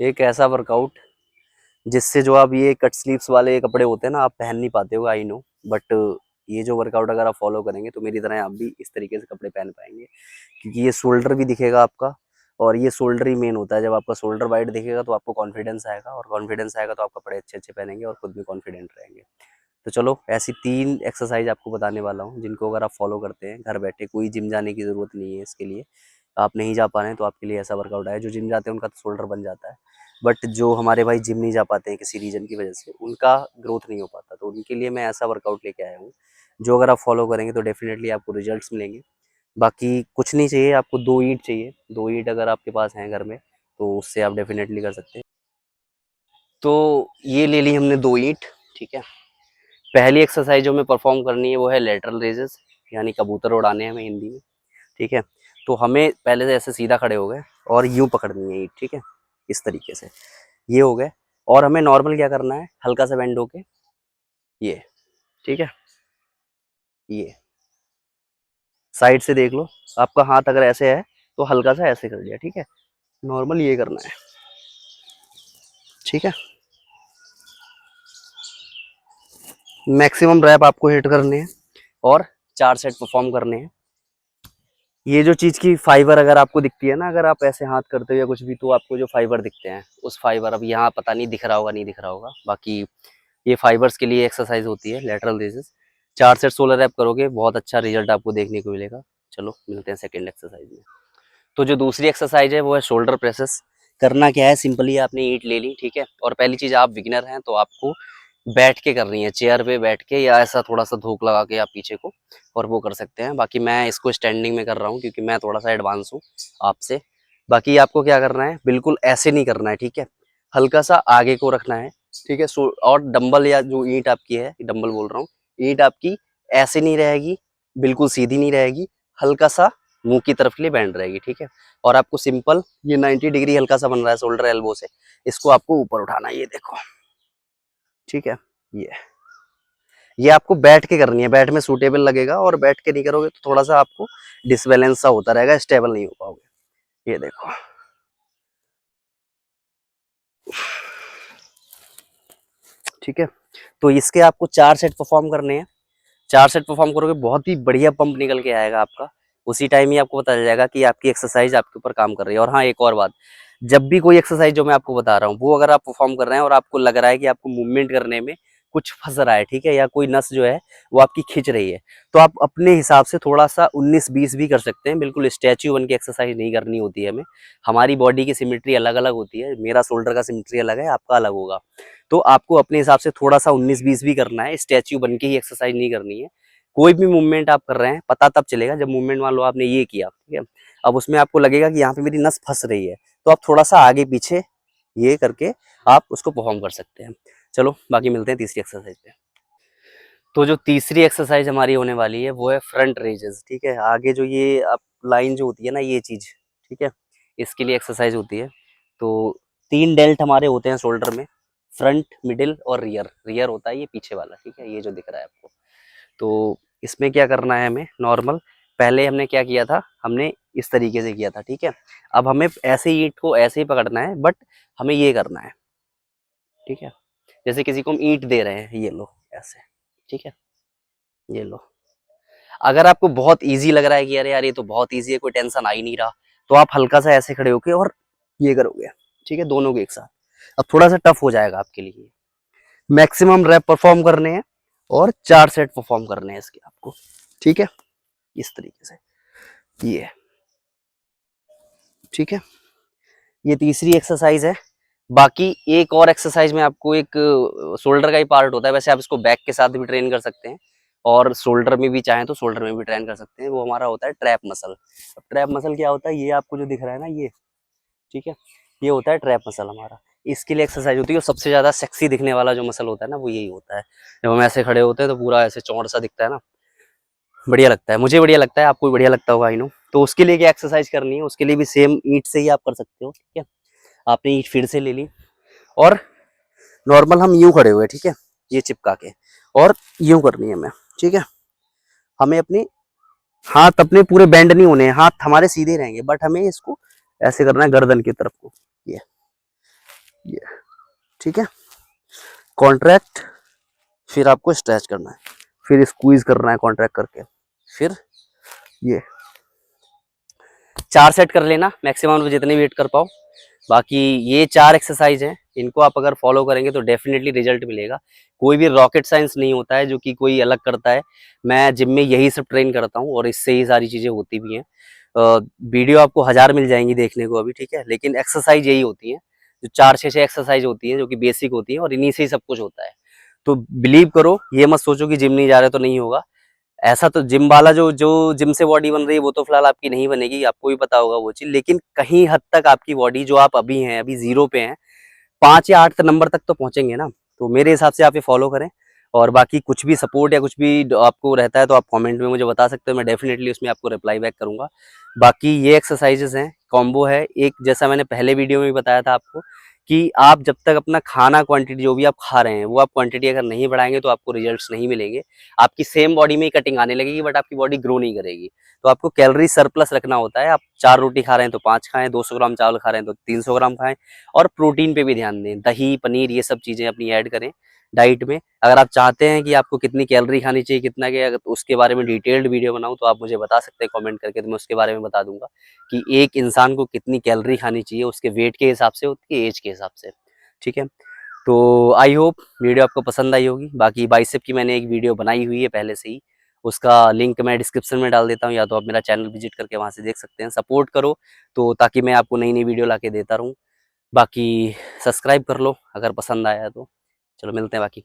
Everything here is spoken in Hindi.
एक ऐसा वर्कआउट जिससे जो आप ये कट स्लीव्स वाले कपड़े होते हैं ना, आप पहन नहीं पाते हो, आई नो, बट ये जो वर्कआउट अगर आप फॉलो करेंगे तो मेरी तरह आप भी इस तरीके से कपड़े पहन पाएंगे, क्योंकि ये शोल्डर भी दिखेगा आपका, और ये शोल्डर ही मेन होता है। जब आपका शोल्डर वाइड दिखेगा तो आपको कॉन्फिडेंस आएगा, और कॉन्फिडेंस आएगा तो आप कपड़े अच्छे अच्छे पहनेंगे और खुद भी कॉन्फिडेंट रहेंगे। तो चलो, ऐसी 3 एक्सरसाइज आपको बताने वाला हूँ, जिनको अगर आप फॉलो करते हैं घर बैठे, कोई जिम जाने की ज़रूरत नहीं है इसके लिए। आप नहीं जा पा रहे हैं तो आपके लिए ऐसा वर्कआउट है। जो जिम जाते हैं उनका तो शोल्डर बन जाता है, बट जो हमारे भाई जिम नहीं जा पाते हैं किसी रीज़न की वजह से, उनका ग्रोथ नहीं हो पाता, तो उनके लिए मैं ऐसा वर्कआउट लेके आया हूँ, जो अगर आप फॉलो करेंगे तो डेफिनेटली आपको रिजल्ट्स मिलेंगे। बाकी कुछ नहीं चाहिए आपको, 2 ईंट चाहिए। 2 ईंट अगर आपके पास हैं घर में, तो उससे आप डेफिनेटली कर सकते हैं। तो ये ले ली हमने 2 ईंट, ठीक है। पहली एक्सरसाइज जो हमें परफॉर्म करनी है वो है लेटरल रेजेस, यानी कबूतर उड़ाने हैं हमें हिंदी में, ठीक है। तो हमें पहले से ऐसे सीधा खड़े हो गए और यूं पकड़नी है ईंट, ठीक है, इस तरीके से। ये हो गए, और हमें नॉर्मल क्या करना है, हल्का सा बेंड होके, ये, ठीक है, ये साइड से देख लो, आपका हाथ अगर ऐसे है तो हल्का सा ऐसे कर दिया, ठीक है। नॉर्मल ये करना है, ठीक है। मैक्सिमम रैप आपको हिट करने हैं और 4 सेट परफॉर्म करने हैं। ये जो चीज़ की फाइबर अगर आपको दिखती है ना, अगर आप ऐसे हाथ करते हो या कुछ भी, तो आपको जो फाइबर दिखते हैं, उस फाइबर, अब यहाँ पता नहीं दिख रहा होगा नहीं दिख रहा होगा, बाकी ये फाइबर्स के लिए एक्सरसाइज होती है लेटरल रेजेस। 4 सेट 16 रैप करोगे, बहुत अच्छा रिजल्ट आपको देखने को मिलेगा। चलो मिलते हैं सेकेंड एक्सरसाइज में। तो जो दूसरी एक्सरसाइज है वो है शोल्डर प्रेसेस। करना क्या है, सिंपली आपने ईंट ले ली, ठीक है, और पहली चीज़, आप बिगिनर हैं तो आपको बैठ के करनी है, चेयर पे बैठ के, या ऐसा थोड़ा सा धूप लगा के आप पीछे को, और वो कर सकते हैं। बाकी मैं इसको स्टैंडिंग में कर रहा हूँ क्योंकि मैं थोड़ा सा एडवांस हूँ आपसे। बाकी आपको क्या करना है, बिल्कुल ऐसे नहीं करना है, ठीक है, हल्का सा आगे को रखना है, ठीक है। और डंबल, या जो ईंट आपकी है, डंबल बोल रहा हूँ, ईंट आपकी ऐसे नहीं रहेगी, बिल्कुल सीधी नहीं रहेगी, हल्का सा मुंह की तरफ के लिए बैंड रहेगी, ठीक है। और आपको सिंपल ये 90 डिग्री हल्का सा बन रहा है शोल्डर एल्बो से, इसको आपको ऊपर उठाना है, ये देखो, ठीक है। ये आपको बैठ के करनी है, बैठ में सूटेबल लगेगा, और बैठ के नहीं करोगे तो थोड़ा सा आपको डिसबैलेंस सा होता रहेगा, स्टेबल नहीं हो पाओगे। ये देखो, ठीक है। तो इसके आपको 4 सेट परफॉर्म करने हैं। 4 सेट परफॉर्म करोगे, बहुत ही बढ़िया पंप निकल के आएगा आपका। उसी टाइम ही आपको पता चल जाएगा कि आपकी एक्सरसाइज आपके ऊपर काम कर रही है। और हाँ, एक और बात, जब भी कोई एक्सरसाइज जो मैं आपको बता रहा हूँ, वो अगर आप परफॉर्म कर रहे हैं और आपको लग रहा है कि आपको मूवमेंट करने में कुछ फंस रहा है, ठीक है, या कोई नस जो है वो आपकी खींच रही है, तो आप अपने हिसाब से थोड़ा सा 19-20 भी कर सकते हैं। बिल्कुल स्टैच्यू बन के एक्सरसाइज नहीं करनी होती है हमें। हमारी बॉडी की सिमेट्री अलग अलग होती है, मेरा शोल्डर का सिमेट्री अलग है, आपका अलग होगा। तो आपको अपने हिसाब से थोड़ा सा 19-20 भी करना है, स्टैच्यू बन के ही एक्सरसाइज नहीं करनी है। कोई भी मूवमेंट आप कर रहे हैं, पता तब चलेगा जब मूवमेंट, मान लो आपने ये किया, ठीक है, अब उसमें आपको लगेगा कि यहाँ पे मेरी नस फंस रही है, तो आप थोड़ा सा आगे पीछे ये करके आप उसको परफॉर्म कर सकते हैं। चलो बाकी मिलते हैं तीसरी एक्सरसाइज पे। तो जो तीसरी एक्सरसाइज हमारी होने वाली है वो है फ्रंट रेजेस, ठीक है। आगे जो ये आप लाइन जो होती है ना, ये चीज, ठीक है, इसके लिए एक्सरसाइज होती है। तो 3 डेल्ट हमारे होते हैं शोल्डर में, फ्रंट, मिडिल और रियर। रियर होता है ये पीछे वाला, ठीक है, ये जो दिख रहा है आपको। तो इसमें क्या करना है हमें, नॉर्मल, पहले हमने क्या किया था, हमने इस तरीके से किया था, ठीक है। अब हमें ऐसे ईंट को ऐसे ही पकड़ना है, बट हमें ये करना है, ठीक है, जैसे किसी को हम ईंट दे रहे हैं, ये लो ऐसे, ठीक है, ये लो। अगर आपको बहुत ईजी लग रहा है कि अरे यार ये तो बहुत ईजी है, कोई टेंशन आ ही नहीं रहा, तो आप हल्का सा ऐसे खड़े होके और ये करोगे, ठीक है, दोनों को एक साथ। अब थोड़ा सा टफ हो जाएगा आपके लिए। मैक्सिमम रैप परफॉर्म करने हैं और 4 सेट परफॉर्म करने हैं इसके आपको, ठीक है, इस तरीके से, ये, ठीक है। ये तीसरी एक्सरसाइज है। बाकी एक और एक्सरसाइज में आपको, एक शोल्डर का ही पार्ट होता है, वैसे आप इसको बैक के साथ भी ट्रेन कर सकते हैं, और शोल्डर में भी चाहें तो शोल्डर में भी ट्रेन कर सकते हैं। वो हमारा होता है ट्रैप मसल। अब ट्रैप मसल क्या होता है, ये आपको जो दिख रहा है ना, ये, ठीक है, ये होता है ट्रैप मसल हमारा। इसके लिए एक्सरसाइज होती है, और सबसे ज्यादा सेक्सी दिखने वाला जो मसल होता है ना, वो यही होता है। जब हम ऐसे खड़े होते हैं तो पूरा ऐसे चौड़ सा दिखता है ना, बढ़िया लगता है, मुझे बढ़िया लगता है, आपको भी बढ़िया लगता होगा, आई नो। तो उसके लिए क्या एक्सरसाइज करनी है, उसके लिए भी सेम ईंट से ही आप कर सकते हो, ठीक है। आपने ईंट फिर से ले ली, और नॉर्मल हम यूं खड़े हुए, ठीक है, ये चिपका के, और यूं करनी है हमें, ठीक है। हमें अपने हाथ अपने पूरे बेंड नहीं होने हैं, हाथ हमारे सीधे रहेंगे, बट हमें इसको ऐसे करना है गर्दन की तरफ को, ये, ठीक है। कॉन्ट्रैक्ट, फिर आपको स्ट्रेच करना है, फिर स्क्वीज करना है कॉन्ट्रैक्ट करके, फिर ये 4 सेट कर लेना मैक्सिमम जितने वेट कर पाओ। बाकी ये 4 एक्सरसाइज हैं, इनको आप अगर फॉलो करेंगे तो डेफिनेटली रिजल्ट मिलेगा। कोई भी रॉकेट साइंस नहीं होता है जो कि कोई अलग करता है। मैं जिम में यही सब ट्रेन करता हूँ और इससे ही सारी चीज़ें होती भी हैं। वीडियो आपको 1000 मिल जाएंगी देखने को अभी, ठीक है, लेकिन एक्सरसाइज यही होती है जो 4-6 एक्सरसाइज होती है जो कि बेसिक होती है और इन्हीं से ही सब कुछ होता है। तो बिलीव करो, ये मत सोचो कि जिम नहीं जा रहे तो नहीं होगा। ऐसा तो जिम वाला जो जो जिम से बॉडी बन रही है वो तो फिलहाल आपकी नहीं बनेगी, आपको भी पता होगा वो चीज़, लेकिन कहीं हद तक आपकी बॉडी जो आप अभी हैं, अभी 0 पे हैं, 5 या 8 नंबर तक तो पहुंचेंगे ना। तो मेरे हिसाब से आप ये फॉलो करें। और बाकी कुछ भी सपोर्ट या कुछ भी आपको रहता है तो आप कमेंट में मुझे बता सकते हो, मैं डेफिनेटली उसमें आपको रिप्लाई बैक करूंगा। बाकी ये एक्सरसाइजेस हैं, कॉम्बो है एक, जैसा मैंने पहले वीडियो में भी बताया था आपको कि आप जब तक अपना खाना क्वांटिटी जो भी आप खा रहे हैं वो आप क्वांटिटी अगर नहीं बढ़ाएंगे तो आपको रिजल्ट्स नहीं मिलेंगे। आपकी सेम बॉडी में ही कटिंग आने लगेगी बट आपकी बॉडी ग्रो नहीं करेगी। तो आपको कैलोरी सरप्लस रखना होता है। आप 4 रोटी खा रहे हैं तो 5 खाएं, 200 ग्राम चावल खा रहे हैं तो 300 ग्राम खाएं। और प्रोटीन पे भी ध्यान दें, दही पनीर ये सब चीज़ें अपनी ऐड करें डाइट में। अगर आप चाहते हैं कि आपको कितनी कैलोरी खानी चाहिए, कितना क्या, अगर उसके बारे में डिटेल्ड वीडियो बनाऊं तो आप मुझे बता सकते हैं कमेंट करके, तो मैं उसके बारे में बता दूंगा कि एक इंसान को कितनी कैलोरी खानी चाहिए उसके वेट के हिसाब से, उसकी एज के हिसाब से, ठीक है। तो आई होप वीडियो आपको पसंद आई होगी। बाकी बाइसेप की मैंने एक वीडियो बनाई हुई है पहले से ही, उसका लिंक मैं डिस्क्रिप्शन में डाल देता हूँ, या तो आप मेरा चैनल विजिट करके वहाँ से देख सकते हैं। सपोर्ट करो तो ताकि मैं आपको नई नई वीडियो ला के देता रहूँ। बाकी सब्सक्राइब कर लो अगर पसंद आया तो। चलो मिलते हैं बाकी।